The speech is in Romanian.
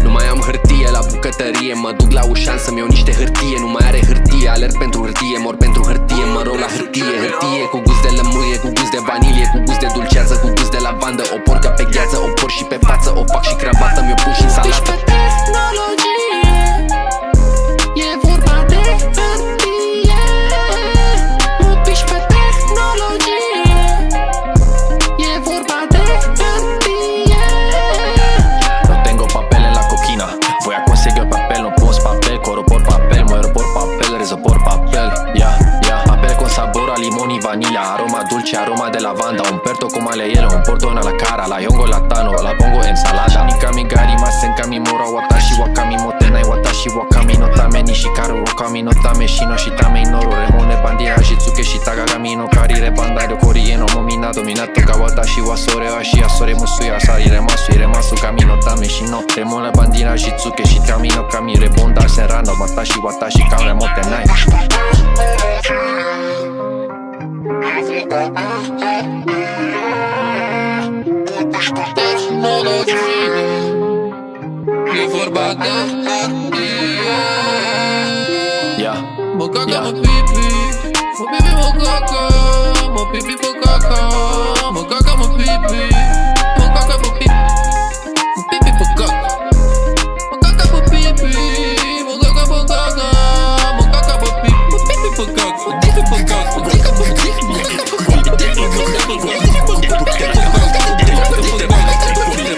Nu mai am hârtie la bucătărie, mă duc la Ușan să-mi iau niște hârtie. Nu mai are hârtie, alerg pentru hârtie, mor pentru hârtie, mă rog la hârtie. Hârtie cu gust de lămâie, cu gust de vanilie, cu gust de dulceață, cu gust de lavandă. O por ca pe gheață, o por și pe față, o fac și crabată, mi-o pun și în salată. E vorba de hârtie. Mă piși pe tehnologie. E vorba de hârtie. No tengo papel en la coquina, voy a conseguir papel, no pons papel, corro por papel, muero por papel, rezo por papel, papel con sabor a limón y vanilla, aroma dulce, aroma de lavanda, un perto como le hielo, un porto en la cara, la yongo latano, la pongo ensalada. Nikami gari masenka mi mora watashi wakami motenai watashi wakami no tame nishikaru wakami no tame shino shitame inoru remone bandira jitsuke shitagami no karire bandario korie no momina dominato ga watashi wa sore wa shi asore musuya asari remasu kami no tame shino remone bandira jitsuke shitami no kami rebonda serrano watashi kame motenai. E vorba de hârtie. Mă caca, mă pipi, mă pipi, mă caca, mă pipi, mă caca, mă caca, mă pipi, mă caca, mă pipi, mă pipi, mă caca, mă caca, mă pipi, mă caca, mă caca, mă caca, mă pipi, mă pipi, mă caca, mă pipi, mă caca, mă caca, mă pipi, mă caca, mă pipi,